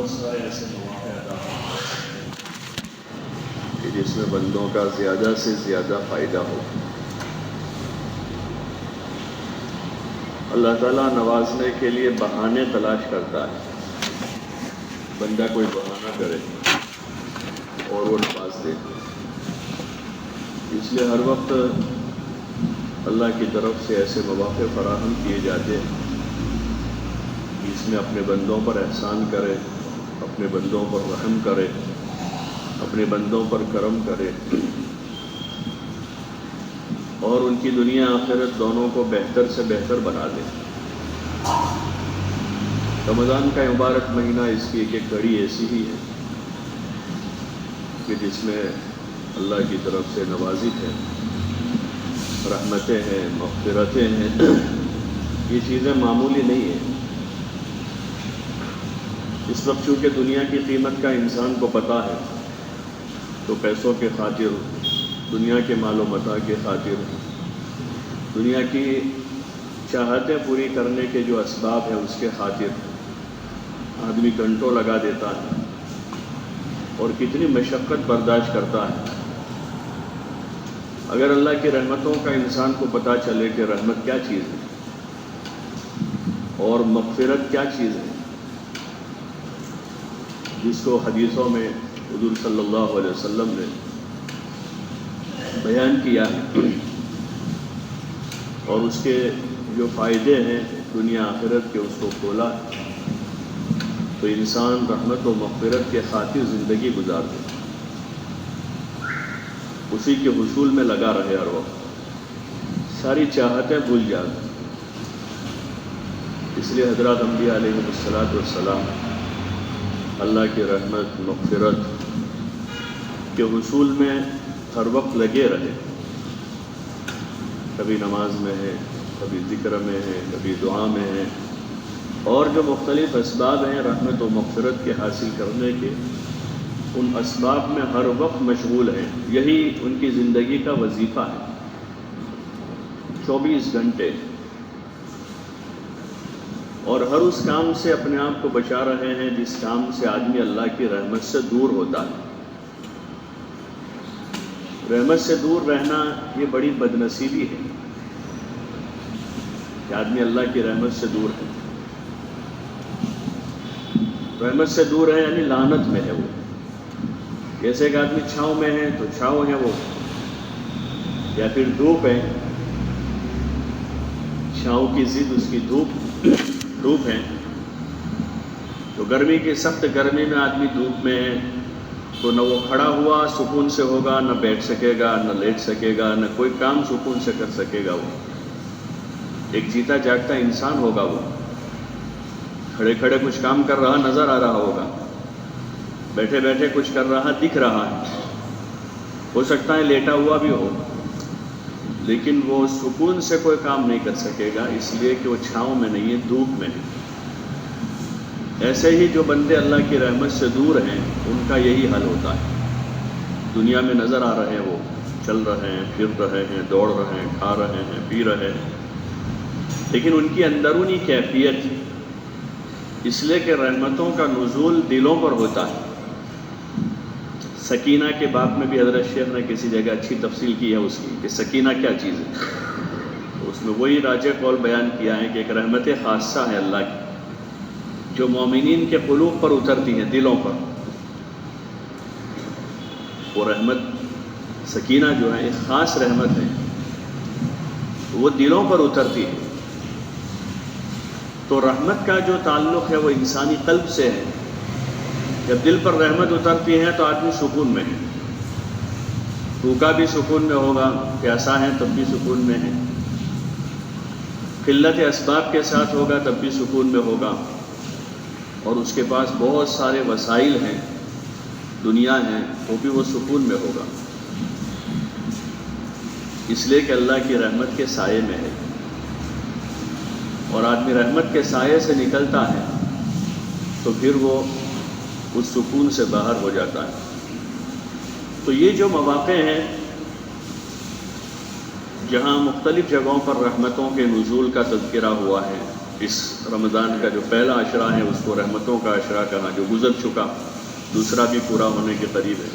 بہت سارے ایسے مواقع ادا ہوتے ہیں کہ جس میں بندوں کا زیادہ سے زیادہ فائدہ ہو۔ اللہ تعالیٰ نوازنے کے لیے بہانے تلاش کرتا ہے، بندہ کوئی بہانہ کرے اور وہ نواز دے۔ اس لیے ہر وقت اللہ کی طرف سے ایسے مواقع فراہم کیے جاتے ہیں جس میں اپنے بندوں پر احسان کرے، اپنے بندوں پر رحم کرے، اپنے بندوں پر کرم کرے اور ان کی دنیا آخرت دونوں کو بہتر سے بہتر بنا دے۔ رمضان کا مبارک مہینہ اس کی ایک گھڑی ایسی ہی ہے کہ جس میں اللہ کی طرف سے نوازش ہے، رحمتیں ہیں، مغفرتیں ہیں۔ یہ چیزیں معمولی نہیں ہیں۔ اس وقت چونکہ دنیا کی قیمت کا انسان کو پتہ ہے تو پیسوں کے خاطر، دنیا کے مال و متاع کے خاطر، دنیا کی چاہتیں پوری کرنے کے جو اسباب ہیں اس کے خاطر آدمی گھنٹوں لگا دیتا ہے اور کتنی مشقت برداشت کرتا ہے۔ اگر اللہ کی رحمتوں کا انسان کو پتہ چلے کہ رحمت کیا چیز ہے اور مغفرت کیا چیز ہے، جس کو حدیثوں میں حضور صلی اللہ علیہ وسلم نے بیان کیا ہے اور اس کے جو فائدے ہیں دنیا آخرت کے اس کو کھولا ہے، تو انسان رحمت و مغفرت کے خاطر زندگی گزار دے، اسی کے حصول میں لگا رہے ہر وقت، ساری چاہتیں بھول جائے۔ اس لیے حضرات انبیاء علیہ السلام اللہ کی رحمت مغفرت کے حصول میں ہر وقت لگے رہے، کبھی نماز میں ہے، کبھی ذکر میں ہے، کبھی دعا میں ہے، اور جو مختلف اسباب ہیں رحمت و مغفرت کے حاصل کرنے کے، ان اسباب میں ہر وقت مشغول ہیں۔ یہی ان کی زندگی کا وظیفہ ہے، 24 گھنٹے، اور ہر اس کام سے اپنے آپ کو بچا رہے ہیں جس کام سے آدمی اللہ کی رحمت سے دور ہوتا ہے۔ رحمت سے دور رہنا یہ بڑی بدنصیبی ہے کہ آدمی اللہ کی رحمت سے دور ہے۔ رحمت سے دور ہے یعنی لعنت میں ہے وہ۔ جیسے کہ آدمی چھاؤں میں ہے تو چھاؤں ہے وہ، یا پھر دھوپ ہے، چھاؤں کی ضد اس کی دھوپ ہے، تو گرمی کی سخت گرمی میں آدمی دھوپ میں ہے تو نہ وہ کھڑا ہوا سکون سے ہوگا، نہ بیٹھ سکے گا، نہ لیٹ سکے گا، نہ کوئی کام سکون سے کر سکے گا۔ وہ ایک جیتا جاگتا انسان ہوگا، وہ کھڑے کھڑے کچھ کام کر رہا نظر آ رہا ہوگا، بیٹھے بیٹھے کچھ کر رہا دکھ رہا ہے، ہو سکتا ہے لیٹا ہوا بھی ہو، لیکن وہ سکون سے کوئی کام نہیں کر سکے گا، اس لیے کہ وہ چھاؤں میں نہیں ہے، دھوپ میں ہے۔ ایسے ہی جو بندے اللہ کی رحمت سے دور ہیں ان کا یہی حل ہوتا ہے۔ دنیا میں نظر آ رہے ہیں، وہ چل رہے ہیں، پھر رہے ہیں، دوڑ رہے ہیں، کھا رہے ہیں، پی رہے ہیں، لیکن ان کی اندرونی کیفیت، اس لیے کہ رحمتوں کا نزول دلوں پر ہوتا ہے۔ سکینہ کے باب میں بھی حضرت شیخ نے کسی جگہ اچھی تفصیل کی ہے اس کی کہ سکینہ کیا چیز ہے، تو اس میں وہی راجح قول بیان کیا ہے کہ ایک رحمت خاصہ ہے اللہ کی جو مومنین کے قلوب پر اترتی ہیں، دلوں پر۔ وہ رحمت سکینہ جو ہے ایک خاص رحمت ہے، وہ دلوں پر اترتی ہے۔ تو رحمت کا جو تعلق ہے وہ انسانی قلب سے ہے۔ جب دل پر رحمت اترتی ہے تو آدمی سکون میں ہے، بھوکا بھی سکون میں ہوگا، پیاسا ہے تب بھی سکون میں ہے، قلت اسباب کے ساتھ ہوگا تب بھی سکون میں ہوگا، اور اس کے پاس بہت سارے وسائل ہیں، دنیا ہے، وہ بھی وہ سکون میں ہوگا، اس لیے کہ اللہ کی رحمت کے سائے میں ہے۔ اور آدمی رحمت کے سائے سے نکلتا ہے تو پھر وہ اس سکون سے باہر ہو جاتا ہے۔ تو یہ جو مواقع ہیں جہاں مختلف جگہوں پر رحمتوں کے نزول کا تذکرہ ہوا ہے، اس رمضان کا جو پہلا عشرہ ہے اس کو رحمتوں کا عشرہ کہا، جو گزر چکا، دوسرا بھی پورا ہونے کے قریب ہے۔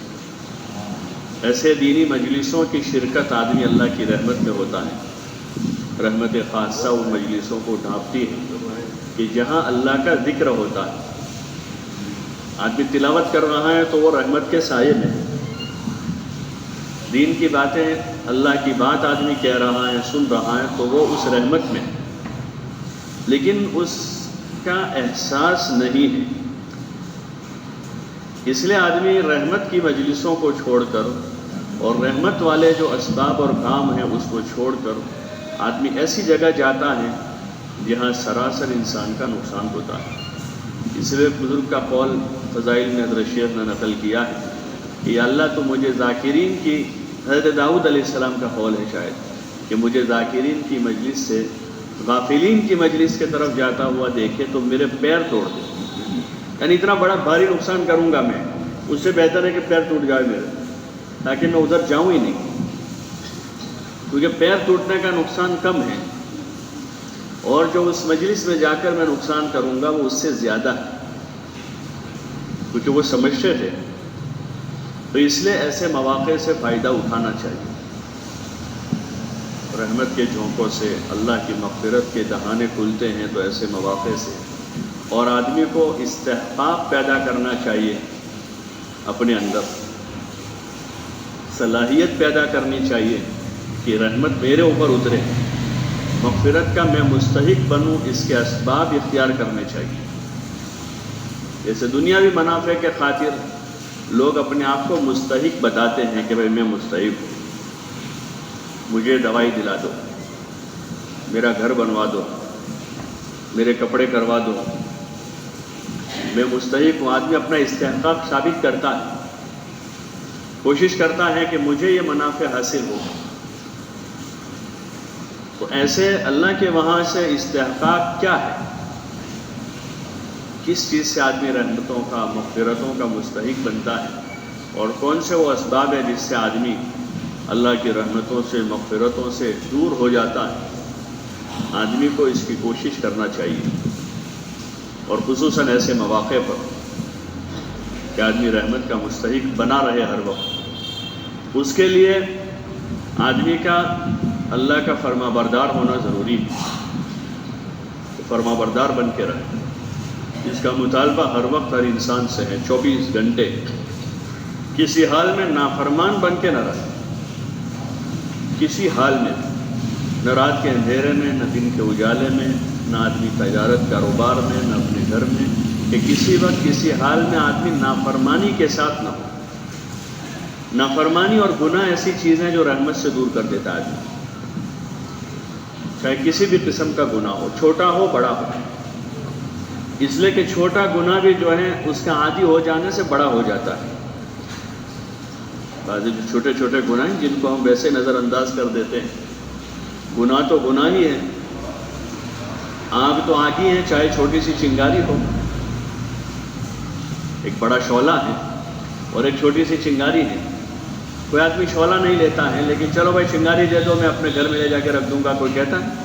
ایسے دینی مجلسوں کی شرکت آدمی اللہ کی رحمت میں ہوتا ہے۔ رحمت خاصہ ان مجلسوں کو ڈھانپتی ہے کہ جہاں اللہ کا ذکر ہوتا ہے۔ آدمی تلاوت کر رہا ہے تو وہ رحمت کے سائے میں، دین کی باتیں، اللہ کی بات آدمی کہہ رہا ہے، سن رہا ہے تو وہ اس رحمت میں، لیکن اس کا احساس نہیں ہے۔ اس لیے آدمی رحمت کی مجلسوں کو چھوڑ کر اور رحمت والے جو اسباب اور کام ہیں اس کو چھوڑ کر آدمی ایسی جگہ جاتا ہے جہاں سراسر انسان کا نقصان ہوتا ہے۔ اس لیے بزرگ کا قول فضائل میں حضرت شیخ نے نقل کیا ہے کہ یا اللہ تو مجھے ذاکرین کی، حضرت داؤد علیہ السلام کا قول ہے شاید، کہ مجھے ذاکرین کی مجلس سے غافلین کی مجلس کی طرف جاتا ہوا دیکھے تو میرے پیر توڑ دے، یعنی اتنا بڑا بھاری نقصان کروں گا میں، اس سے بہتر ہے کہ پیر ٹوٹ جائے میرے، تاکہ میں ادھر جاؤں ہی نہیں، کیونکہ پیر ٹوٹنے کا نقصان کم ہے اور جو اس مجلس میں جا کر میں نقصان کروں گا وہ اس سے زیادہ ہے، کیونکہ وہ سمجھتے تھے۔ تو اس لیے ایسے مواقع سے فائدہ اٹھانا چاہیے، رحمت کے جھونکوں سے اللہ کی مغفرت کے دہانے کھلتے ہیں تو ایسے مواقع سے، اور آدمی کو استحقاق پیدا کرنا چاہیے، اپنے اندر صلاحیت پیدا کرنی چاہیے کہ رحمت میرے اوپر اترے، مغفرت کا میں مستحق بنوں، اس کے اسباب اختیار کرنے چاہیے۔ جیسے دنیاوی منافع کے خاطر لوگ اپنے آپ کو مستحق بتاتے ہیں کہ بھئی میں مستحق ہوں، مجھے دوائی دلا دو، میرا گھر بنوا دو، میرے کپڑے کروا دو، میں مستحق ہوں۔ آدمی اپنا استحقاق ثابت کرتا ہے، کوشش کرتا ہے کہ مجھے یہ منافع حاصل ہو۔ تو ایسے اللہ کے وہاں سے استحقاق کیا ہے؟ کس چیز سے آدمی رحمتوں کا، مغفرتوں کا مستحق بنتا ہے، اور کون سے وہ اسباب ہیں جس سے آدمی اللہ کی رحمتوں سے، مغفرتوں سے دور ہو جاتا ہے؟ آدمی کو اس کی کوشش کرنا چاہیے، اور خصوصاً ایسے مواقع پر کہ آدمی رحمت کا مستحق بنا رہے ہر وقت۔ اس کے لیے آدمی کا اللہ کا فرما بردار ہونا ضروری ہے، فرما بردار بن کے رہے، اس کا مطالبہ ہر وقت ہر انسان سے ہے، 24 گھنٹے کسی حال میں نافرمان بن کے نہ رہے، کسی حال میں، نہ رات کے اندھیرے میں، نہ دن کے اجالے میں، نہ آدمی تجارت کاروبار میں، نہ اپنے گھر میں، کہ کسی وقت کسی حال میں آدمی نافرمانی کے ساتھ نہ ہو۔ نافرمانی اور گناہ ایسی چیزیں جو رحمت سے دور کر دیتا ہے آدمی، چاہے کسی بھی قسم کا گناہ ہو، چھوٹا ہو بڑا ہو، اس لیے کہ چھوٹا گناہ بھی جو ہے اس کا عادی ہو جانے سے بڑا ہو جاتا ہے۔ بعض چھوٹے چھوٹے گناہ ہیں جن کو ہم ویسے نظر انداز کر دیتے ہیں، گناہ تو گناہ ہی ہے، آگ تو آگ ہی ہے، چاہے چھوٹی سی چنگاری ہو، ایک بڑا شعلہ ہے اور ایک چھوٹی سی چنگاری ہے۔ کوئی آدمی شعلہ نہیں لیتا ہے، لیکن چلو بھائی چنگاری دے دو، میں اپنے گھر میں لے جا کے رکھ دوں گا، کوئی کہتا ہے؟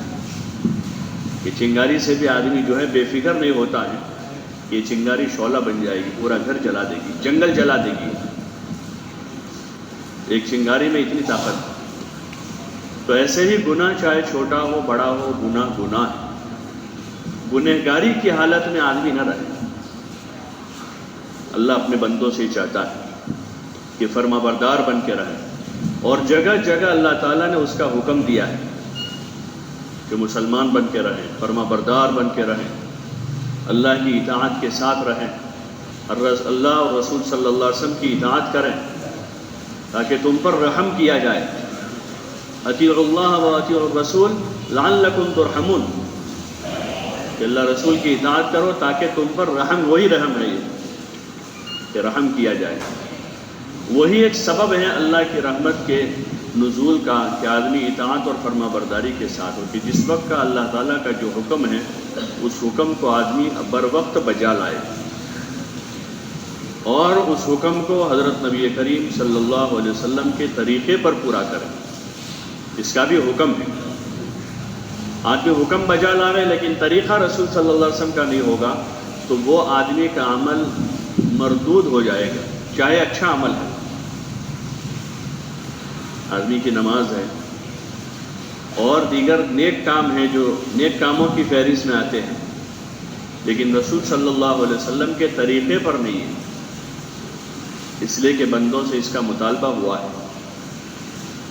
کہ چنگاری سے بھی آدمی جو ہے بے فکر نہیں ہوتا ہے کہ یہ چنگاری شعلہ بن جائے گی، پورا گھر جلا دے گی، جنگل جلا دے گی، ایک چنگاری میں اتنی طاقت ہے۔ تو ایسے ہی گناہ چاہے چھوٹا ہو بڑا ہو، گناہ گناہ ہے، گنہگاری کی حالت میں آدمی نہ رہے۔ اللہ اپنے بندوں سے ہی چاہتا ہے کہ فرما بردار بن کے رہے، اور جگہ جگہ اللہ تعالیٰ نے اس کا حکم دیا ہے کہ مسلمان بن کے رہیں، فرما بردار بن کے رہیں، اللہ کی اطاعت کے ساتھ رہیں، اللہ اور رسول صلی اللہ علیہ وسلم کی اطاعت کریں تاکہ تم پر رحم کیا جائے۔ اطیعوا اللہ و اطیعوا الرسول لعلکم ترحمون، کہ اللہ رسول کی اطاعت کرو تاکہ تم پر رحم، وہی رحم ہے یہ کہ رحم کیا جائے، وہی ایک سبب ہے اللہ کی رحمت کے نزول کا کہ آدمی اطاعت اور فرما برداری کے ساتھ ہو، کہ جس وقت کا اللہ تعالیٰ کا جو حکم ہے اس حکم کو آدمی بر وقت بجا لائے، اور اس حکم کو حضرت نبی کریم صلی اللہ علیہ وسلم کے طریقے پر پورا کرے، اس کا بھی حکم ہے۔ آدمی حکم بجا لا رہے لیکن طریقہ رسول صلی اللہ علیہ وسلم کا نہیں ہوگا تو وہ آدمی کا عمل مردود ہو جائے گا، چاہے اچھا عمل ہے، آدمی کی نماز ہے اور دیگر نیک کام ہیں جو نیک کاموں کی فہرست میں آتے ہیں، لیکن رسول صلی اللہ علیہ وسلم کے طریقے پر نہیں ہے، اس لیے کہ بندوں سے اس کا مطالبہ ہوا ہے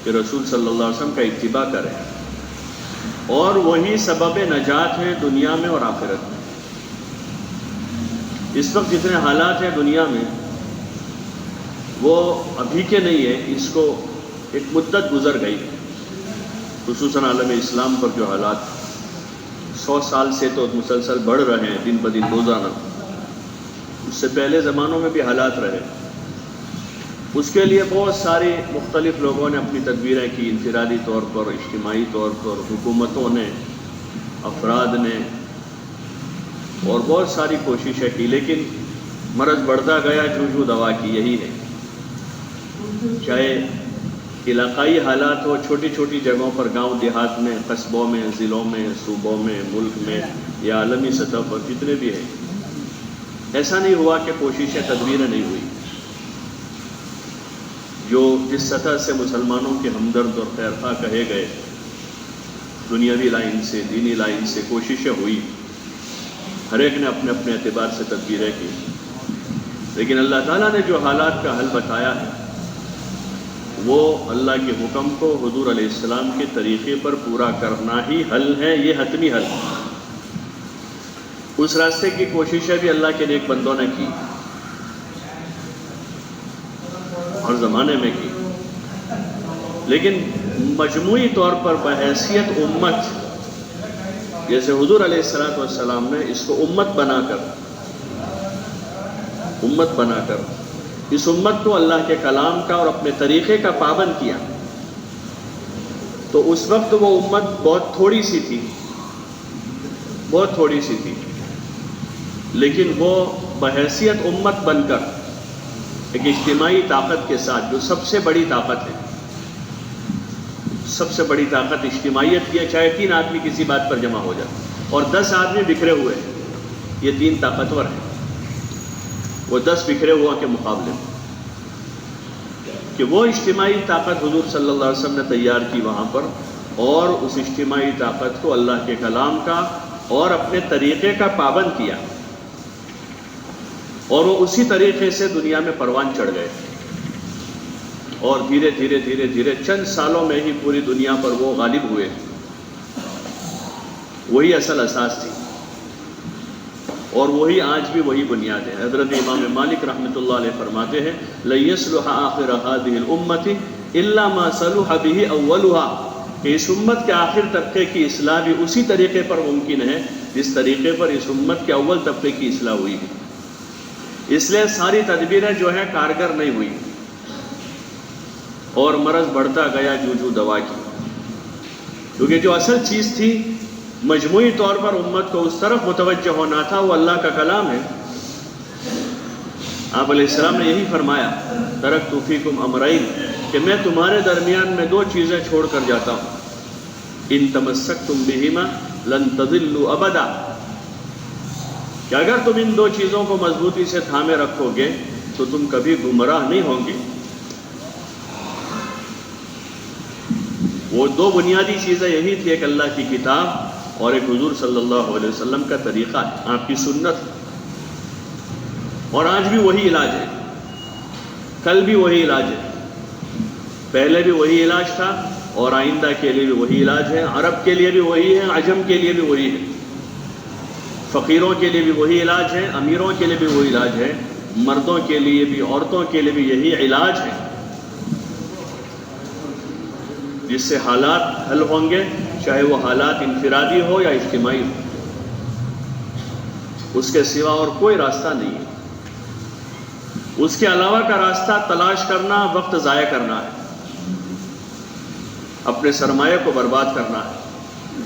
کہ رسول صلی اللہ علیہ وسلم کا اتباع کریں، اور وہی سبب نجات ہے دنیا میں اور آخرت میں۔ اس وقت جتنے حالات ہیں دنیا میں وہ ابھی کے نہیں ہیں، اس کو ایک مدت گزر گئی، خصوصاً عالم اسلام پر جو حالات 100 سال سے تو مسلسل بڑھ رہے ہیں دن بدن روزانہ، اس سے پہلے زمانوں میں بھی حالات رہے، اس کے لیے بہت ساری مختلف لوگوں نے اپنی تدبیریں کی، انفرادی طور پر، اجتماعی طور پر، حکومتوں نے، افراد نے، اور بہت ساری کوششیں کی، لیکن مرض بڑھتا گیا، جوجو دوا کی یہی ہے، چاہے علاقائی حالات ہو، چھوٹی چھوٹی جگہوں پر، گاؤں دیہات میں، قصبوں میں، ضلعوں میں، صوبوں میں، ملک میں یا عالمی سطح پر جتنے بھی ہیں، ایسا نہیں ہوا کہ کوششیں تدبیریں نہیں ہوئی، جو جس سطح سے مسلمانوں کے ہمدرد اور خیرخواہ کہے گئے، دنیاوی لائن سے، دینی لائن سے کوششیں ہوئی، ہر ایک نے اپنے اپنے اعتبار سے تدبیریں کی، لیکن اللہ تعالیٰ نے جو حالات کا حل بتایا ہے وہ اللہ کے حکم کو حضور علیہ السلام کے طریقے پر پورا کرنا ہی حل ہے، یہ حتمی حل ہے۔ اس راستے کی کوششیں بھی اللہ کے نیک بندوں نے کی، ہر زمانے میں کی، لیکن مجموعی طور پر بحیثیت امت، جیسے حضور علیہ السلام نے اس کو امت بنا کر اس امت کو اللہ کے کلام کا اور اپنے طریقے کا پابند کیا، تو اس وقت وہ امت بہت تھوڑی سی تھی، لیکن وہ بحیثیت امت بن کر ایک اجتماعی طاقت کے ساتھ، جو سب سے بڑی طاقت ہے، سب سے بڑی طاقت اجتماعیت کی ہے، چاہے 3 آدمی کسی بات پر جمع ہو جائے اور 10 آدمی بکھرے ہوئے ہیں، یہ 3 طاقتور ہیں، وہ 10 بکھرے ہوا کے مقابلے میں، کہ وہ اجتماعی طاقت حضور صلی اللہ علیہ وسلم نے تیار کی وہاں پر، اور اس اجتماعی طاقت کو اللہ کے کلام کا اور اپنے طریقے کا پابند کیا، اور وہ اسی طریقے سے دنیا میں پروان چڑھ گئے، اور دھیرے دھیرے چند سالوں میں ہی پوری دنیا پر وہ غالب ہوئے۔ وہی اصل اساس تھی، اور وہی آج بھی وہی بنیاد ہے۔ حضرت امام مالک رحمۃ اللہ علیہ فرماتے ہیں لَيَصْلُحَ آخِرَ هَذِهِ الْأُمَّةِ إِلَّا مَا صَلُحَ بِهِ أَوَّلُهَا، کہ اس امت کے آخر طبقے کی اصلاح بھی اسی طریقے پر ممکن ہے جس طریقے پر اس امت کے اول طبقے کی اصلاح ہوئی ہے۔ اس لیے ساری تدبیریں جو ہیں کارگر نہیں ہوئی، اور مرض بڑھتا گیا جوجو دوا کی، کیونکہ جو اصل چیز تھی مجموعی طور پر امت کو اس طرف متوجہ ہونا تھا، وہ اللہ کا کلام ہے۔ آپ علیہ السلام نے یہی فرمایا ترکت فیکم امرین، کہ میں تمہارے درمیان میں 2 چیزیں چھوڑ کر جاتا ہوں، ان تمسکتم بہما لن تضلوا ابدا، کہ اگر تم ان 2 چیزوں کو مضبوطی سے تھامے رکھو گے تو تم کبھی گمراہ نہیں ہوں گے۔ وہ 2 بنیادی چیزیں یہی تھی، ایک اللہ کی کتاب اور ایک حضور صلی اللہ علیہ وسلم کا طریقہ ہے، آپ کی سنت، اور آج بھی وہی علاج ہے، کل بھی وہی علاج ہے، پہلے بھی وہی علاج تھا اور آئندہ کے لیے بھی وہی علاج ہے، عرب کے لیے بھی وہی ہے، عجم کے لیے بھی وہی ہے، فقیروں کے لیے بھی وہی علاج ہے، امیروں کے لیے بھی وہی علاج ہے، مردوں کے لیے بھی عورتوں کے لیے بھی یہی علاج ہے، جس سے حالات حل ہوں گے، چاہے وہ حالات انفرادی ہو یا اجتماعی ہو، اس کے سوا اور کوئی راستہ نہیں ہے۔ اس کے علاوہ کا راستہ تلاش کرنا وقت ضائع کرنا ہے، اپنے سرمایہ کو برباد کرنا ہے،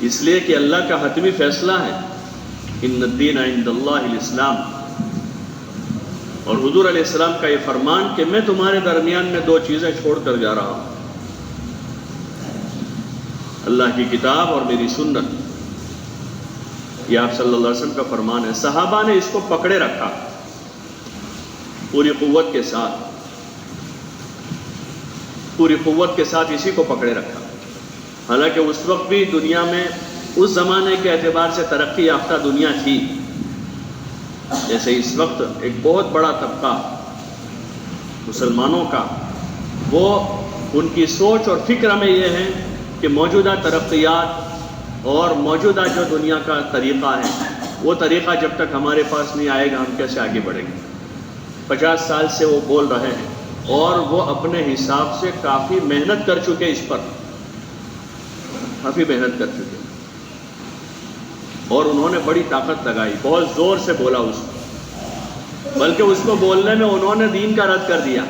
اس لیے کہ اللہ کا حتمی فیصلہ ہے ان الدین عند اللہ الاسلام، اور حضور علیہ السلام کا یہ فرمان کہ میں تمہارے درمیان میں 2 چیزیں چھوڑ کر جا رہا ہوں۔ اللہ کی کتاب اور میری سنت، یہ آپ صلی اللہ علیہ وسلم کا فرمان ہے۔ صحابہ نے اس کو پکڑے رکھا پوری قوت کے ساتھ، پوری قوت کے ساتھ اسی کو پکڑے رکھا۔ حالانکہ اس وقت بھی دنیا میں اس زمانے کے اعتبار سے ترقی یافتہ دنیا تھی، جیسے اس وقت ایک بہت بڑا طبقہ مسلمانوں کا، وہ ان کی سوچ اور فکر میں یہ ہے کہ موجودہ ترقیات اور موجودہ جو دنیا کا طریقہ ہے، وہ طریقہ جب تک ہمارے پاس نہیں آئے گا ہم کیسے آگے بڑھیں گے۔ 50 سال سے وہ بول رہے ہیں اور وہ اپنے حساب سے کافی محنت کر چکے، اس پر کافی محنت کر چکے، اور انہوں نے بڑی طاقت لگائی، بہت زور سے بولا اس کو، بلکہ اس کو بولنے میں انہوں نے دین کا رد کر دیا،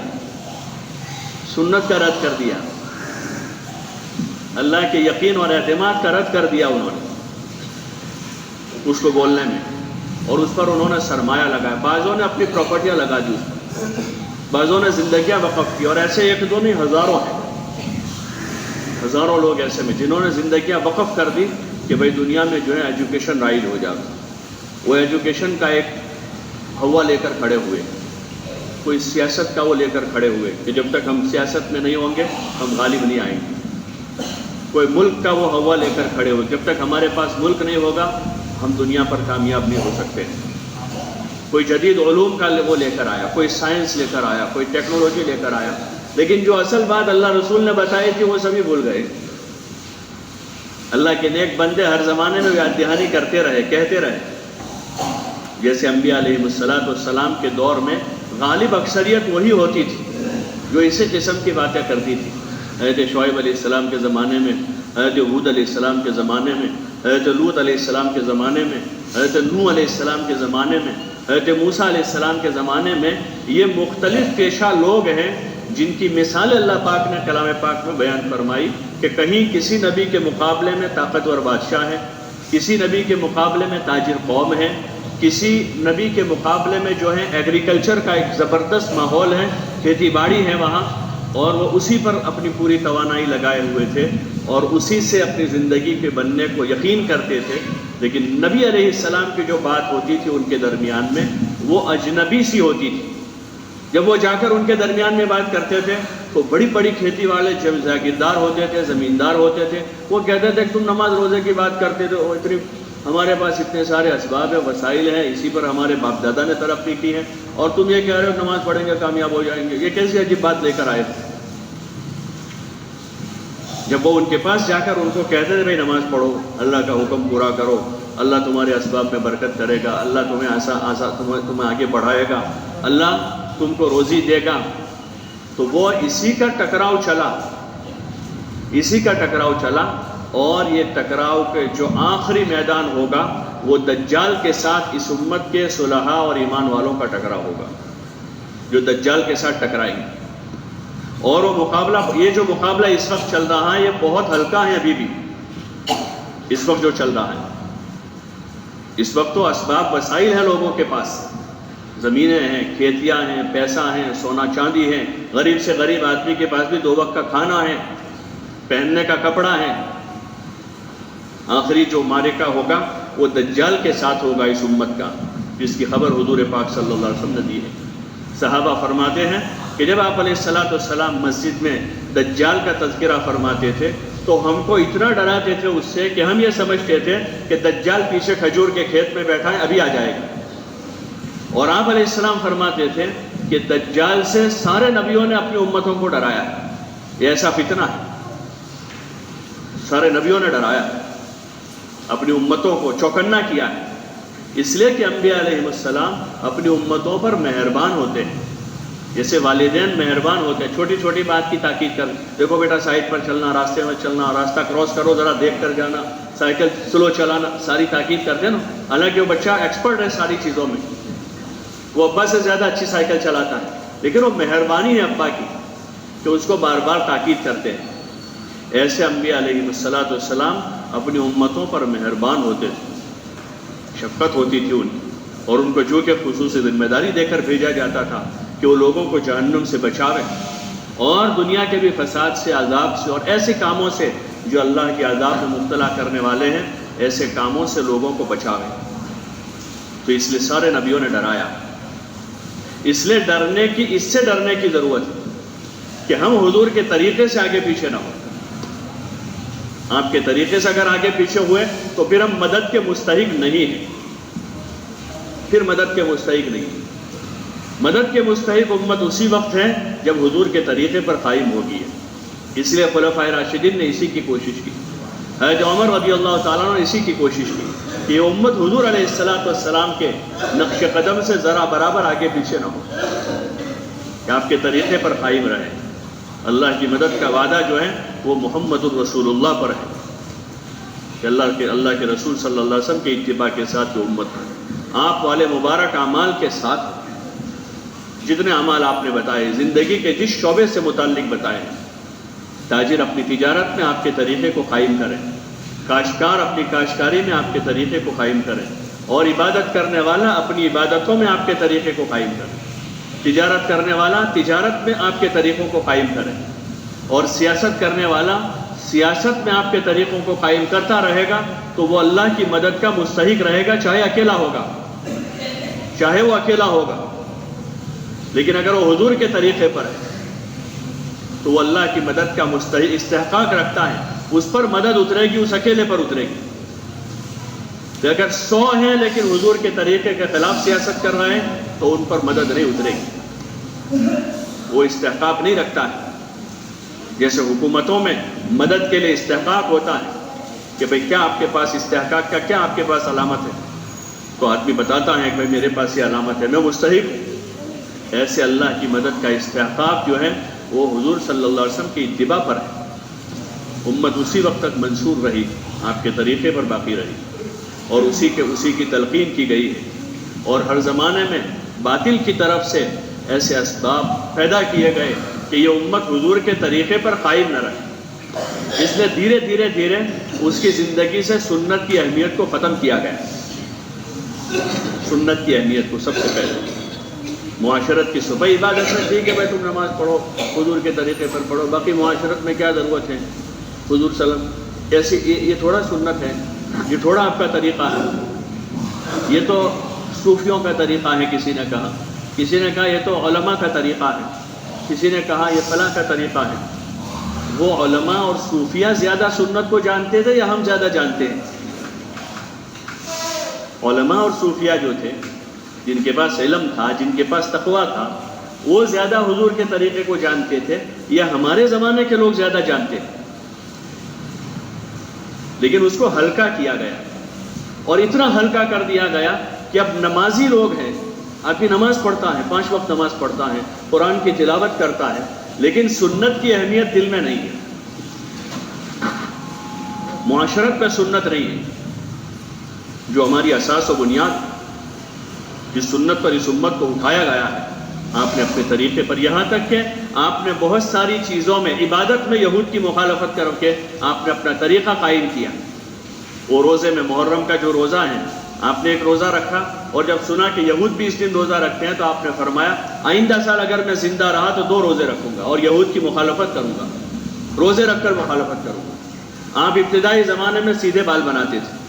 سنت کا رد کر دیا، اللہ کے یقین اور اعتماد کا رد کر دیا انہوں نے اس کو بولنے میں، اور اس پر انہوں نے سرمایہ لگایا۔ بعضوں نے اپنی پراپرٹیاں لگا دی اس پر، بعضوں نے زندگیاں وقف کی، اور ایسے ایک دو نہیں، ہزاروں ہیں، ہزاروں لوگ ایسے میں جنہوں نے زندگیاں وقف کر دی کہ بھئی دنیا میں جو ہے ایجوکیشن رائج ہو جائے۔ وہ ایجوکیشن کا ایک ہوا لے کر کھڑے ہوئے، کوئی سیاست کا وہ لے کر کھڑے ہوئے کہ جب تک ہم سیاست میں نہیں ہوں گے ہم غالب نہیں آئیں گے۔ کوئی ملک کا وہ ہوا لے کر کھڑے ہوئے، جب تک ہمارے پاس ملک نہیں ہوگا ہم دنیا پر کامیاب نہیں ہو سکتے۔ کوئی جدید علوم کا وہ لے کر آیا، کوئی سائنس لے کر آیا، کوئی ٹیکنالوجی لے کر آیا، لیکن جو اصل بات اللہ رسول نے بتائی تھی وہ سبھی بھول گئے۔ اللہ کے نیک بندے ہر زمانے میں یاد دہانی کرتے رہے، کہتے رہے، جیسے انبیاء علیہ السلام کے دور میں غالب اکثریت وہی ہوتی تھی جو اسی قسم کی باتیں کرتی تھی۔ حضرت شعیب علیہ السلام کے زمانے میں، حضرت ہود علیہ السلام کے زمانے میں، حضرت لوط علیہ السلام کے زمانے میں، حضرت نوح علیہ السلام کے زمانے میں، حضرت موسیٰ علیہ السلام کے زمانے میں، یہ مختلف پیشہ لوگ ہیں جن کی مثال اللہ پاک نے کلام پاک میں بیان فرمائی کہ کہیں کسی نبی کے مقابلے میں طاقتور بادشاہ ہے، کسی نبی کے مقابلے میں تاجر قوم ہے، کسی نبی کے مقابلے میں جو ہے ایگریکلچر کا ایک زبردست ماحول ہے، کھیتی باڑی ہے وہاں، اور وہ اسی پر اپنی پوری توانائی لگائے ہوئے تھے اور اسی سے اپنی زندگی کے بننے کو یقین کرتے تھے۔ لیکن نبی علیہ السلام کی جو بات ہوتی تھی ان کے درمیان میں وہ اجنبی سی ہوتی تھی۔ جب وہ جا کر ان کے درمیان میں بات کرتے تھے تو بڑی بڑی کھیتی والے جب جاگیردار ہوتے تھے، زمیندار ہوتے تھے، وہ کہتے تھے کہ تم نماز روزے کی بات کرتے تھے، اور اتنی ہمارے پاس اتنے سارے اسباب ہیں، وسائل ہیں، اسی پر ہمارے باپ دادا نے ترقی کی ہے، اور تم یہ کہہ رہے ہو نماز پڑھیں گے کامیاب ہو جائیں گے، یہ کیسی عجیب بات لے کر آئے تھے۔ جب وہ ان کے پاس جا کر ان کو کہتے تھے بھائی نماز پڑھو، اللہ کا حکم پورا کرو، اللہ تمہارے اسباب میں برکت کرے گا، اللہ تمہیں تمہیں آگے بڑھائے گا، اللہ تم کو روزی دے گا، تو وہ اسی کا ٹکراؤ چلا، اور یہ ٹکراؤ کے جو آخری میدان ہوگا وہ دجال کے ساتھ اس امت کے صلحاء اور ایمان والوں کا ٹکراؤ ہوگا، جو دجال کے ساتھ ٹکرائیں گے۔ اور وہ مقابلہ، یہ جو مقابلہ اس وقت چل رہا ہے یہ بہت ہلکا ہے، ابھی بھی اس وقت جو چل رہا ہے، اس وقت تو اسباب وسائل ہیں لوگوں کے پاس، زمینیں ہیں، کھیتیاں ہیں، پیسہ ہیں، سونا چاندی ہے، غریب سے غریب آدمی کے پاس بھی 2 وقت کا کھانا ہے، پہننے کا کپڑا ہے۔ آخری جو معرکہ ہوگا وہ دجال کے ساتھ ہوگا اس امت کا، جس کی خبر حضور پاک صلی اللہ علیہ وسلم نے دی ہے۔ صحابہ فرماتے ہیں کہ جب آپ علیہ السلام مسجد میں دجال کا تذکرہ فرماتے تھے تو ہم کو اتنا ڈراتے تھے اس سے کہ ہم یہ سمجھتے تھے کہ دجال پیچھے کھجور کے کھیت میں بیٹھا ہے، ابھی آ جائے گا۔ اور آپ علیہ السلام فرماتے تھے کہ دجال سے سارے نبیوں نے اپنی امتوں کو ڈرایا ہے، یہ ایسا فتنہ ہے، سارے نبیوں نے ڈرایا ہے، اپنی امتوں کو چوکنا کیا ہے، اس لیے کہ انبیاء علیہ السلام اپنی امتوں پر مہربان ہوتے ہیں، جیسے والدین مہربان ہوتے ہیں، چھوٹی چھوٹی بات کی تاکید کر، دیکھو بیٹا سائڈ پر چلنا، راستے میں چلنا، راستہ کراس کرو ذرا دیکھ کر جانا، سائیکل سلو چلانا، ساری تاکید کرتے ہیں نا۔ حالانکہ وہ بچہ ایکسپرٹ ہے ساری چیزوں میں، وہ ابا سے زیادہ اچھی سائیکل چلاتا ہے، لیکن وہ مہربانی ہے ابا کی کہ اس کو بار بار تاکید کرتے ہیں۔ ایسے انبیاء علیہ السلام اپنی امتوں پر مہربان ہوتے تھے، شفقت ہوتی تھی ان کی، اور ان کو جو کہ خصوصی ذمہ داری دے کر بھیجا جاتا تھا کہ وہ لوگوں کو جہنم سے بچاویں اور دنیا کے بھی فساد سے، عذاب سے اور ایسے کاموں سے جو اللہ کے عذاب میں مبتلا کرنے والے ہیں ایسے کاموں سے لوگوں کو بچاوے۔ تو اس لیے سارے نبیوں نے ڈرایا، اس لیے اس سے ڈرنے کی ضرورت ہے کہ ہم حضور کے طریقے سے آگے پیچھے نہ ہوں۔ آپ کے طریقے سے اگر آگے پیچھے ہوئے تو پھر ہم مدد کے مستحق نہیں ہیں، پھر مدد کے مستحق نہیں ہیں۔ مدد کے مستحق امت اسی وقت ہے جب حضور کے طریقے پر قائم ہوگی ہے۔ اس لیے خلفائے راشدین نے اسی کی کوشش کی، حضرت عمر رضی اللہ تعالیٰ نے اسی کی کوشش کی کہ یہ امت حضور علیہ السلام کے نقش قدم سے ذرا برابر آگے پیچھے نہ ہو، کہ آپ کے طریقے پر قائم رہے۔ اللہ کی مدد کا وعدہ جو ہے وہ محمد الرسول اللہ پر ہے کہ اللہ کے رسول صلی اللہ علیہ وسلم کے اتباع کے ساتھ جو امت ہے، آپ والے مبارک اعمال کے ساتھ جتنے اعمال آپ نے بتائے، زندگی کے جس شعبے سے متعلق بتائے، تاجر اپنی تجارت میں آپ کے طریقے کو قائم کریں، کاشتکار اپنی کاشتکاری میں آپ کے طریقے کو قائم کریں، اور عبادت کرنے والا اپنی عبادتوں میں آپ کے طریقے کو قائم کریں، تجارت کرنے والا تجارت میں آپ کے طریقوں کو قائم کریں، اور سیاست کرنے والا سیاست میں آپ کے طریقوں کو قائم کرتا رہے گا تو وہ اللہ کی مدد کا مستحق رہے گا، چاہے اکیلا ہوگا، چاہے وہ اکیلا ہوگا۔ لیکن اگر وہ حضور کے طریقے پر ہے تو وہ اللہ کی مدد کا استحقاق رکھتا ہے، اس پر مدد اترے گی، اس اکیلے پر اترے گی۔ تو اگر 100 ہیں لیکن حضور کے طریقے کے خلاف سیاست کر رہے ہیں تو ان پر مدد نہیں اترے گی، وہ استحقاق نہیں رکھتا ہے۔ جیسے حکومتوں میں مدد کے لیے استحقاق ہوتا ہے کہ بھئی کیا آپ کے پاس استحقاق کا کیا آپ کے پاس علامت ہے، تو آدمی بتاتا ہے کہ بھئی میرے پاس یہ علامت ہے، میں مستحق ہوں۔ ایسے اللہ کی مدد کا استحقاق جو ہے وہ حضور صلی اللہ علیہ وسلم کی اتباع پر ہے۔ امت اسی وقت تک منصور رہی، آپ کے طریقے پر باقی رہی، اور اسی کی تلقین کی گئی ہے، اور ہر زمانے میں باطل کی طرف سے ایسے اسباب پیدا کیے گئے کہ یہ امت حضور کے طریقے پر قائم نہ رہے۔ اس لیے دھیرے دھیرے دھیرے اس کی زندگی سے سنت کی اہمیت کو ختم کیا گیا۔ سنت کی اہمیت کو سب سے پہلے معاشرت کی صبح عبادت میں ٹھیک ہے بھائی تم نماز پڑھو، حضور کے طریقے پر پڑھو، باقی معاشرت میں کیا ضرورت ہے حضور صلی اللہ علیہ وسلم ایسی یہ تھوڑا سنت ہے، یہ تھوڑا آپ کا طریقہ ہے، یہ تو صوفیوں کا طریقہ ہے، کسی نے کہا یہ تو علماء کا طریقہ ہے، کسی نے کہا یہ فلاں کا طریقہ ہے۔ وہ علماء اور صوفیہ زیادہ سنت کو جانتے تھے یا ہم زیادہ جانتے ہیں؟ علماء اور صوفیہ جو تھے، جن کے پاس علم تھا، جن کے پاس تقویٰ تھا، وہ زیادہ حضور کے طریقے کو جانتے تھے یا ہمارے زمانے کے لوگ زیادہ جانتے تھے؟ لیکن اس کو ہلکا کیا گیا، اور اتنا ہلکا کر دیا گیا کہ اب نمازی لوگ ہیں، آپ کی نماز پڑھتا ہے، 5 وقت نماز پڑھتا ہے، قرآن کی تلاوت کرتا ہے، لیکن سنت کی اہمیت دل میں نہیں ہے، معاشرت پہ سنت نہیں ہے، جو ہماری اساس و بنیاد جس سنت پر اس امت کو اٹھایا گیا ہے آپ نے اپنے طریقے پر، یہاں تک کہ آپ نے بہت ساری چیزوں میں، عبادت میں یہود کی مخالفت کر کے آپ نے اپنا طریقہ قائم کیا۔ وہ روزے میں محرم کا جو روزہ ہے، آپ نے ایک روزہ رکھا، اور جب سنا کہ یہود بھی اس دن روزہ رکھتے ہیں تو آپ نے فرمایا آئندہ سال اگر میں زندہ رہا تو 2 روزے رکھوں گا اور یہود کی مخالفت کروں گا، روزے رکھ کر مخالفت کروں گا۔ آپ ابتدائی زمانے میں سیدھے بال بناتے تھے،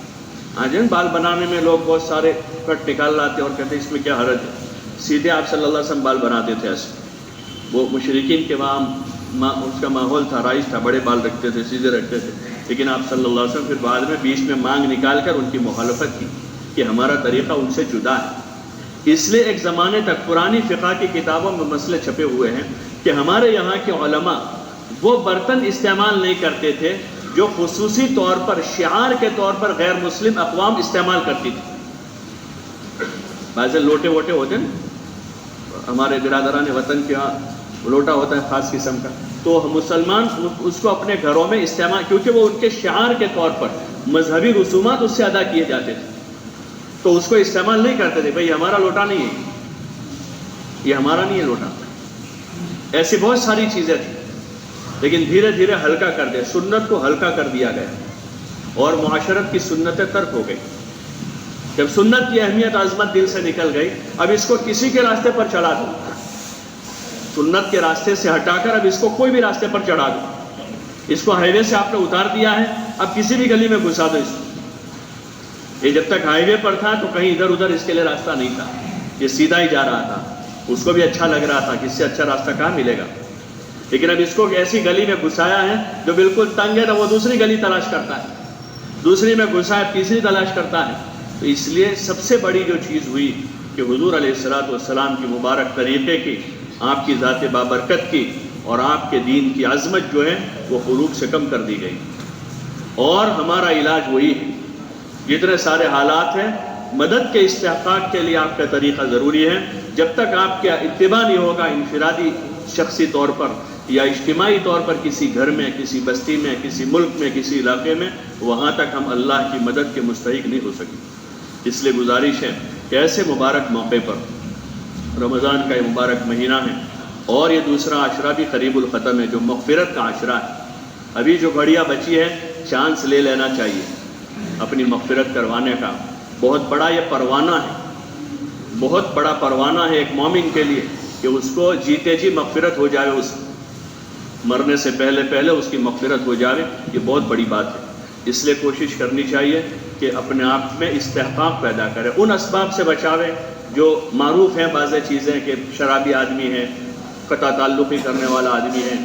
آج بال بنانے میں لوگ بہت سارے کٹ نکال لاتے اور کہتے اس میں کیا حرج ہے، سیدھے آپ صلی اللہ علیہ وسلم بال بناتے تھے ایسے۔ وہ مشرکین کے وہاں اس کا ماحول تھا، رائج تھا، بڑے بال رکھتے تھے، سیدھے رکھتے تھے، لیکن آپ صلی اللہ علیہ وسلم پھر بعد میں بیچ میں مانگ نکال کر ان کی مخالفت کی کہ ہمارا طریقہ ان سے جدا ہے۔ اس لیے ایک زمانے تک پرانی فقہ کی کتابوں میں مسئلے چھپے ہوئے ہیں کہ ہمارے یہاں کے علماء وہ برتن استعمال نہیں کرتے تھے جو خصوصی طور پر شعار کے طور پر غیر مسلم اقوام استعمال کرتی تھی۔ بعض لوٹے ووٹے ہوتے ہیں، ہمارے برادران وطن کے ہاں لوٹا ہوتا ہے خاص قسم کا، تو مسلمان اس کو اپنے گھروں میں استعمال، کیونکہ وہ ان کے شعار کے طور پر مذہبی رسومات اس سے ادا کیے جاتے تھے، تو اس کو استعمال نہیں کرتے تھے، بھئی ہمارا لوٹا نہیں ہے، یہ ہمارا نہیں ہے لوٹا۔ ایسی بہت ساری چیزیں تھیں، لیکن دھیرے دھیرے ہلکا کر دیا، سنت کو ہلکا کر دیا گیا، اور معاشرت کی سنتیں ترک ہو گئی۔ جب سنت کی اہمیت عظمت دل سے نکل گئی، اب اس کو کسی کے راستے پر چڑھا دو، سنت کے راستے سے ہٹا کر اب اس کو کوئی بھی راستے پر چڑھا دو، اس کو ہائی وے سے آپ نے اتار دیا ہے، اب کسی بھی گلی میں گھسا دو اس کو۔ یہ جب تک ہائی وے پر تھا تو کہیں ادھر ادھر اس کے لیے راستہ نہیں تھا، یہ سیدھا ہی جا رہا تھا، اس کو بھی اچھا لگ رہا تھا کہ اس سے اچھا راستہ کہاں ملے گا۔ لیکن اب اس کو ایسی گلی میں گھسایا ہے جو بالکل تنگ ہے، تو وہ دوسری گلی تلاش کرتا ہے، دوسری میں گھسا ہے تیسری تلاش کرتا ہے۔ تو اس لیے سب سے بڑی جو چیز ہوئی کہ حضور علیہ الصلوۃ والسلام کی مبارک طریقے کی، آپ کی ذات بابرکت کی اور آپ کے دین کی عظمت جو ہے وہ قلوب سے کم کر دی گئی، اور ہمارا علاج وہی ہے۔ جتنے سارے حالات ہیں، مدد کے استحقاق کے لیے آپ کا طریقہ ضروری ہے۔ جب تک آپ کا اتباع نہیں ہوگا انفرادی شخصی طور پر یا اجتماعی طور پر کسی گھر میں، کسی بستی میں، کسی ملک میں، کسی علاقے میں، وہاں تک ہم اللہ کی مدد کے مستحق نہیں ہو سکیں۔ اس لیے گزارش ہے کہ ایسے مبارک موقع پر، رمضان کا یہ مبارک مہینہ ہے اور یہ دوسرا عشرہ بھی قریب الختم ہے جو مغفرت کا عشرہ ہے، ابھی جو گھڑیاں بچی ہے چانس لے لینا چاہیے اپنی مغفرت کروانے کا۔ بہت بڑا یہ پروانہ ہے، بہت بڑا پروانہ ہے ایک مومن کے لیے کہ اس کو جیتے جی مغفرت ہو جائے، اس مرنے سے پہلے پہلے اس کی مغفرت ہو جائے، یہ بہت بڑی بات ہے۔ اس لیے کوشش کرنی چاہیے کہ اپنے آپ میں استحقاق پیدا کرے، ان اسباب سے بچاوے جو معروف ہیں، بعض چیزیں کہ شرابی آدمی ہے، قطع تعلقی کرنے والا آدمی ہے،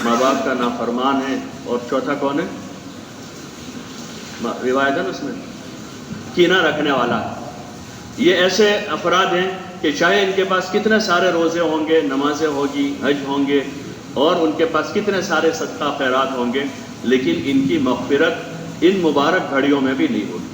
ماں باپ کا نافرمان ہے، اور چوتھا کون ہے؟ روایت ہے نا اس میں کینہ رکھنے والا۔ یہ ایسے افراد ہیں کہ چاہے ان کے پاس کتنے سارے روزے ہوں گے، نمازیں ہوگی، حج ہوں گے، اور ان کے پاس کتنے سارے صدقہ خیرات ہوں گے، لیکن ان کی مغفرت ان مبارک گھڑیوں میں بھی نہیں ہوگی،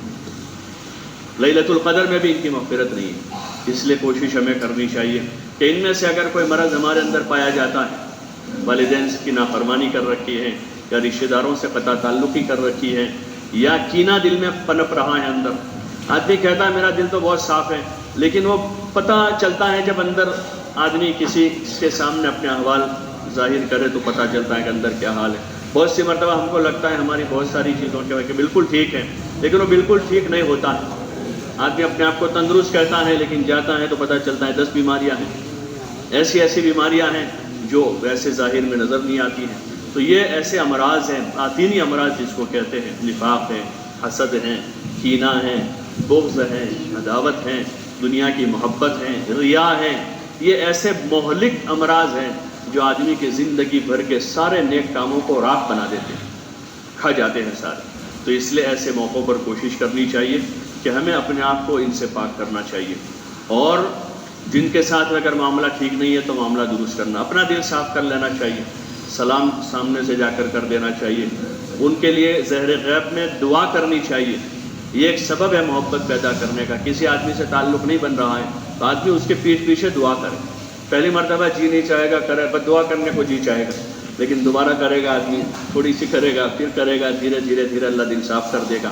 لیلۃ القدر میں بھی ان کی مغفرت نہیں ہے۔ اس لیے کوشش ہمیں کرنی چاہیے کہ ان میں سے اگر کوئی مرض ہمارے اندر پایا جاتا ہے، والدین کی نافرمانی کر رکھی ہے، یا رشتہ داروں سے قطع تعلقی کر رکھی ہے، یا کینہ دل میں پنپ رہا ہے اندر، آدمی کہتا ہے میرا دل تو بہت صاف ہے، لیکن وہ پتہ چلتا ہے جب اندر آدمی کسی کے سامنے اپنے احوال ظاہر کرے تو پتہ چلتا ہے کہ اندر کیا حال ہے۔ بہت سی مرتبہ ہم کو لگتا ہے ہماری بہت ساری چیزوں کے وجہ بالکل ٹھیک ہے، لیکن وہ بالکل ٹھیک نہیں ہوتا ہے۔ آدمی اپنے آپ کو تندرست کہتا ہے، لیکن جاتا ہے تو پتہ چلتا ہے 10 بیماریاں ہیں، ایسی بیماریاں ہیں جو ویسے ظاہر میں نظر نہیں آتی ہیں۔ تو یہ ایسے امراض ہیں، باطنی امراض جس کو کہتے ہیں، نفاق ہے، حسد ہیں، کینہ ہے، بغض ہے، عداوت ہے، دنیا کی محبت ہے، ریا ہے، یہ ایسے مہلک امراض ہیں جو آدمی کے زندگی بھر کے سارے نیک کاموں کو راکھ بنا دیتے ہیں، کھا جاتے ہیں سارے۔ تو اس لیے ایسے موقعوں پر کوشش کرنی چاہیے کہ ہمیں اپنے آپ کو ان سے پاک کرنا چاہیے، اور جن کے ساتھ اگر معاملہ ٹھیک نہیں ہے تو معاملہ درست کرنا، اپنا دل صاف کر لینا چاہیے، سلام سامنے سے جا کر دینا چاہیے، ان کے لیے زہر غیب میں دعا کرنی چاہیے۔ یہ ایک سبب ہے محبت پیدا کرنے کا۔ کسی آدمی سے تعلق نہیں بن رہا ہے تو آدمی اس کے پیٹھ پیچھے دعا کرے، پہلی مرتبہ جی نہیں چاہے گا، کرے بس دعا کرنے کو جی چاہے گا، لیکن دوبارہ کرے گا آدمی، تھوڑی سی کرے گا، پھر کرے گا، دھیرے دھیرے اللہ دل صاف کر دے گا۔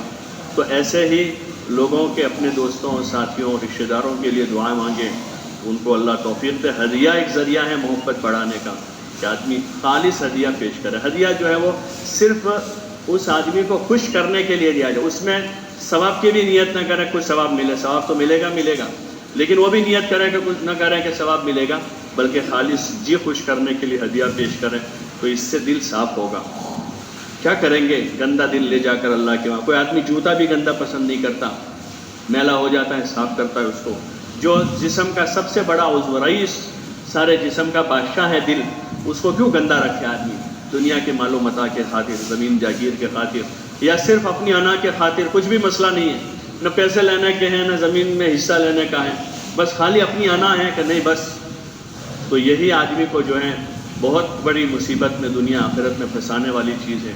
تو ایسے ہی لوگوں کے، اپنے دوستوں، ساتھیوں، رشتہ داروں کے لیے دعائیں مانگیں، ان کو اللہ توفیق دے۔ ہدیہ ایک ذریعہ ہے محبت بڑھانے کا کہ آدمی خالص ہدیہ پیش کرے۔ ہدیہ جو ہے وہ صرف اس آدمی کو خوش کرنے کے لیے دیا جائے، اس میں ثواب کی بھی نیت نہ کرے کچھ ثواب ملے، ثواب تو ملے گا، لیکن وہ بھی نیت کرے کہ کچھ نہ کرے کہ ثواب ملے گا، بلکہ خالص جی خوش کرنے کے لیے ہدیہ پیش کریں، تو اس سے دل صاف ہوگا۔ کیا کریں گے گندا دل لے جا کر اللہ کے وہاں؟ کوئی آدمی جوتا بھی گندا پسند نہیں کرتا، میلا ہو جاتا ہے، صاف کرتا ہے اس کو۔ جو جسم کا سب سے بڑا عضو، رئیس سارے جسم کا بادشاہ ہے دل، اس کو کیوں گندا رکھے آدمی؟ دنیا کے مال و متاع کے خاطر، زمین جاگیر کے خاطر، یا صرف اپنی انا کے خاطر۔ کچھ بھی مسئلہ نہیں ہے، نہ پیسے لینے کے ہیں، نہ زمین میں حصہ لینے کا ہے، بس خالی اپنی انا ہے کہ نہیں بس۔ تو یہی آدمی کو جو ہے بہت بڑی مصیبت میں، دنیا آخرت میں پھنسانے والی چیز ہے۔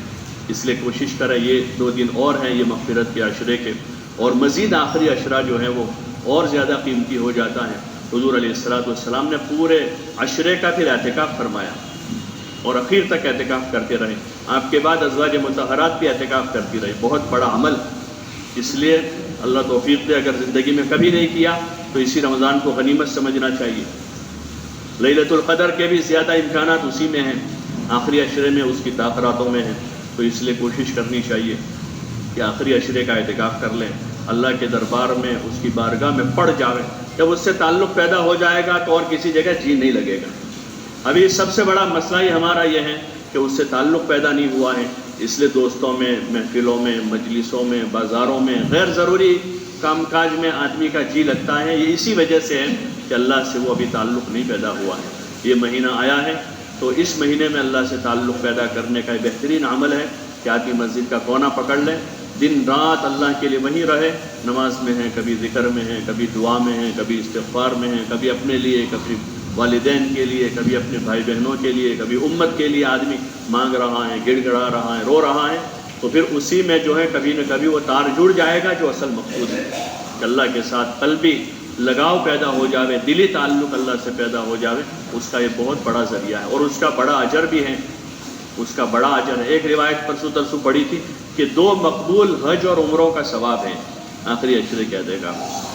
اس لیے کوشش کریں، یہ 2 دن اور ہیں یہ مغفرت کے عشرے کے، اور مزید آخری عشرہ جو ہے وہ اور زیادہ قیمتی ہو جاتا ہے۔ حضور علیہ الصلوۃ والسلام نے پورے عشرے کا پھر اعتکاف فرمایا، اور اخیر تک اعتکاف کرتے رہے۔ آپ کے بعد ازواج مطہرات بھی اعتکاف کرتی رہی، بہت بڑا عمل۔ اس لیے اللہ توفیق دے، اگر زندگی میں کبھی نہیں کیا تو اسی رمضان کو غنیمت سمجھنا چاہیے۔ لیلۃ القدر کے بھی زیادہ امکانات اسی میں ہیں، آخری عشرے میں اس کی تاخراتوں میں ہیں، تو اس لیے کوشش کرنی چاہیے کہ آخری عشرے کا اعتکاف کر لیں، اللہ کے دربار میں، اس کی بارگاہ میں پڑ جاویں۔ جب اس سے تعلق پیدا ہو جائے گا تو اور کسی جگہ جی نہیں لگے گا۔ ابھی سب سے بڑا مسئلہ ہی ہمارا یہ ہے کہ کہ اس سے تعلق پیدا نہیں ہوا ہے، اس لیے دوستوں میں، محفلوں میں، مجلسوں میں، بازاروں میں، غیر ضروری کام کاج میں آدمی کا جی لگتا ہے. یہ اسی وجہ سے ہے کہ اللہ سے وہ ابھی تعلق نہیں پیدا ہوا ہے. یہ مہینہ آیا ہے تو اس مہینے میں اللہ سے تعلق پیدا کرنے کا بہترین عمل ہے کہ آدمی مسجد کا کونا پکڑ لے، دن رات اللہ کے لیے وہیں رہے، نماز میں ہے، کبھی ذکر میں ہے، کبھی دعا میں ہے، کبھی استغفار میں ہے، کبھی اپنے لیے، کبھی والدین کے لیے، کبھی اپنے بھائی بہنوں کے لیے، کبھی امت کے لیے آدمی مانگ رہا ہے، گڑ گڑا رہا ہے، رو رہا ہے. تو پھر اسی میں جو ہے کبھی نہ کبھی وہ تار جڑ جائے گا جو اصل مقصود ہے کہ اللہ کے ساتھ قلبی لگاؤ پیدا ہو جاوے، دلی تعلق اللہ سے پیدا ہو جاوے. اس کا یہ بہت بڑا ذریعہ ہے اور اس کا بڑا اجر بھی ہے، اس کا بڑا اجر ہے. ایک روایت پرسوں ترسوں پڑھی تھی کہ 2 مقبول حج اور عمروں کا ثواب ہے آخری عشرے کے اعتکاف.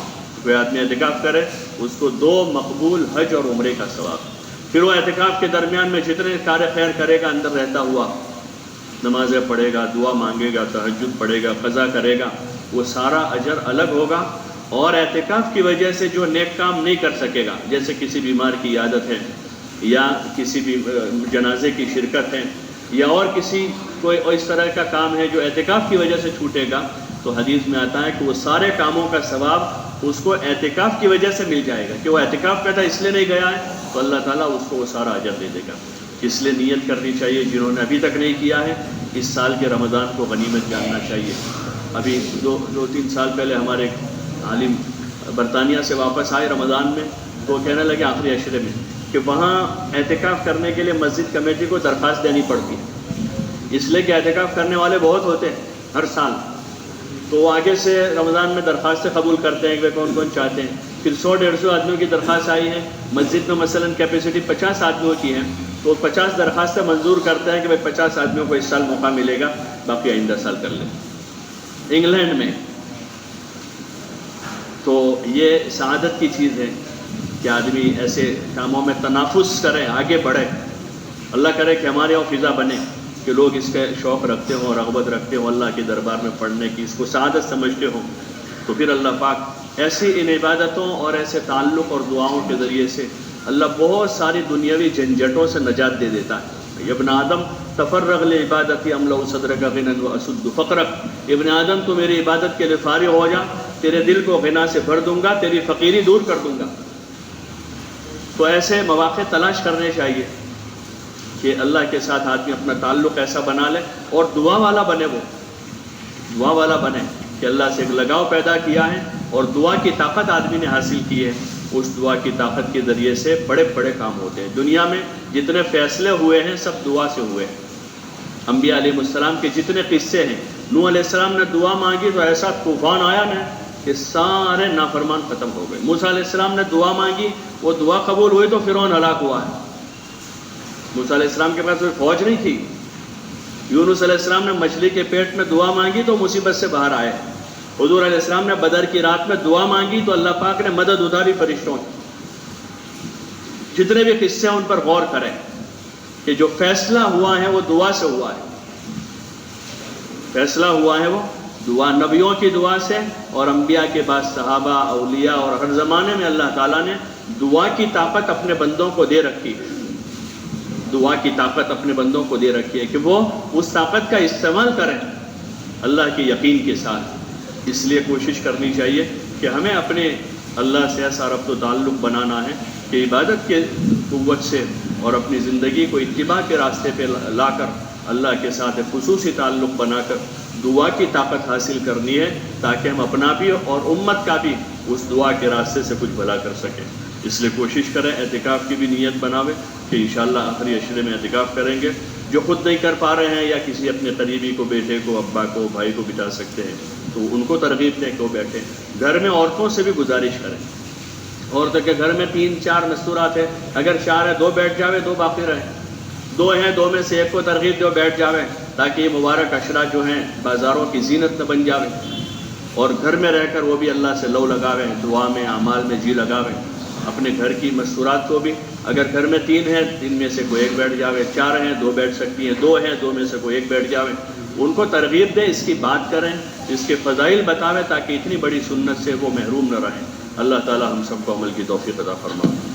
کوئی آدمی اعتکاف کرے اس کو 2 مقبول حج اور عمرے کا ثواب. پھر وہ اعتکاف کے درمیان میں جتنے کار خیر کرے گا اندر رہتا ہوا، نمازیں پڑھے گا، دعا مانگے گا، تہجد پڑھے گا، قضا کرے گا، وہ سارا اجر الگ ہوگا. اور اعتکاف کی وجہ سے جو نیک کام نہیں کر سکے گا، جیسے کسی بیمار کی عیادت ہے یا کسی بھی جنازے کی شرکت ہے یا اور کسی کوئی اس طرح کا کام ہے جو اعتکاف کی وجہ سے چھوٹے گا، تو حدیث میں آتا ہے کہ وہ سارے کاموں کا ثواب اس کو اعتکاف کی وجہ سے مل جائے گا. کہ وہ اعتکاف کا تھا اس لیے نہیں گیا ہے تو اللہ تعالیٰ اس کو وہ سارا اجر دے دے گا. اس لیے نیت کرنی چاہیے جنہوں نے ابھی تک نہیں کیا ہے. اس سال کے رمضان کو غنیمت جاننا چاہیے. ابھی 2-3 سال پہلے ہمارے عالم برطانیہ سے واپس آئے رمضان میں، تو کہنے لگے آخری عشرے میں کہ وہاں اعتکاف کرنے کے لیے مسجد کمیٹی کو درخواست دینی پڑتی ہے، اس لیے کہ اعتکاف کرنے والے بہت ہوتے ہیں ہر سال، تو وہ آگے سے رمضان میں درخواستیں قبول کرتے ہیں کہ کون کون چاہتے ہیں. پھر 100-150 آدمیوں کی درخواست آئی ہے. مسجد میں مثلاً کیپیسٹی 50 آدمیوں کی ہے، تو 50 درخواستیں منظور کرتے ہیں کہ بھائی 50 آدمیوں کو اس سال موقع ملے گا، باقی آئندہ سال کر لیں. انگلینڈ میں تو یہ سعادت کی چیز ہے کہ آدمی ایسے کاموں میں تنافس کرے، آگے بڑھے. اللہ کرے کہ ہمارے یہاں فضا بنے کہ لوگ اس کے شوق رکھتے ہوں، رغبت رکھتے ہوں اللہ کے دربار میں پڑھنے کی، اس کو سعادت سمجھتے ہوں. تو پھر اللہ پاک ایسی ان عبادتوں اور ایسے تعلق اور دعاؤں کے ذریعے سے اللہ بہت ساری دنیاوی جھنجھٹوں سے نجات دے دیتا ہے. ابن آدم تفرغ لعبادتی املأ صدرک غنی واسد فقرک. ابن آدم تو میری عبادت کے لیے فارغ ہو جا، تیرے دل کو غنا سے بھر دوں گا، تیری فقیری دور کر دوں گا. تو ایسے مواقع تلاش کرنے چاہیے کہ اللہ کے ساتھ آدمی اپنا تعلق ایسا بنا لے اور دعا والا بنے. وہ دعا والا بنے کہ اللہ سے ایک لگاؤ پیدا کیا ہے اور دعا کی طاقت آدمی نے حاصل کی ہے. اس دعا کی طاقت کے ذریعے سے بڑے بڑے کام ہوتے ہیں. دنیا میں جتنے فیصلے ہوئے ہیں سب دعا سے ہوئے ہیں. انبیاء علیہ السلام کے جتنے قصے ہیں، نوح علیہ السلام نے دعا مانگی تو ایسا طوفان آیا نا کہ سارے نافرمان ختم ہو گئے. موسیٰ علیہ السلام نے دعا مانگی، وہ دعا قبول ہوئی تو فرعون ہلاک ہوا ہے. موسیٰ علیہ السلام کے پاس کوئی فوج نہیں تھی. یونس علیہ السلام نے مچھلی کے پیٹ میں دعا مانگی تو مصیبت سے باہر آئے. حضور علیہ السلام نے بدر کی رات میں دعا مانگی تو اللہ پاک نے مدد اتاری فرشتوں کی. جتنے بھی قصے ہیں ان پر غور کریں کہ جو فیصلہ ہوا ہے وہ دعا سے ہوا ہے. فیصلہ ہوا ہے وہ دعا، نبیوں کی دعا سے اور انبیاء کے بعد صحابہ، اولیاء، اور ہر زمانے میں اللہ تعالیٰ نے دعا کی طاقت اپنے بندوں کو دے رکھی ہے. دعا کی طاقت اپنے بندوں کو دے رکھی ہے کہ وہ اس طاقت کا استعمال کریں اللہ کے یقین کے ساتھ. اس لیے کوشش کرنی چاہیے کہ ہمیں اپنے اللہ سے ایسا ربط و تعلق بنانا ہے کہ عبادت کے قوت سے اور اپنی زندگی کو اتباع کے راستے پہ لا کر اللہ کے ساتھ خصوصی تعلق بنا کر دعا کی طاقت حاصل کرنی ہے تاکہ ہم اپنا بھی اور امت کا بھی اس دعا کے راستے سے کچھ بھلا کر سکیں. اس لیے کوشش کریں اعتکاف کی بھی نیت بناویں کہ انشاءاللہ آخری عشرے میں اعتکاف کریں گے. جو خود نہیں کر پا رہے ہیں یا کسی اپنے قریبی کو، بیٹے کو، ابا کو، بھائی کو بٹا سکتے ہیں تو ان کو ترغیب دیں کہ وہ بیٹھیں. گھر میں عورتوں سے بھی گزارش کریں. عورتوں کے گھر میں 3-4 مستورات ہیں، اگر 4 ہیں 2 بیٹھ جاویں، 2 باقی رہیں. 2 ہیں 2 میں سے ایک کو ترغیب دو بیٹھ جاویں تاکہ یہ مبارک عشرہ جو ہیں بازاروں کی زینت نہ بن جاویں. اور گھر میں رہ کر وہ بھی اللہ سے لو لگاویں، دعا میں، اعمال میں جی لگاویں. اپنے گھر کی مستورات کو بھی، اگر گھر میں 3 ہیں 3 میں سے کوئی ایک بیٹھ جاوے، 4 ہیں 2 بیٹھ سکتی ہیں، 2 ہیں 2 میں سے کوئی ایک بیٹھ جاوے. ان کو ترغیب دیں، اس کی بات کریں، اس کے فضائل بتاویں تاکہ اتنی بڑی سنت سے وہ محروم نہ رہیں. اللہ تعالی ہم سب کو عمل کی توفیق عطا فرمائے.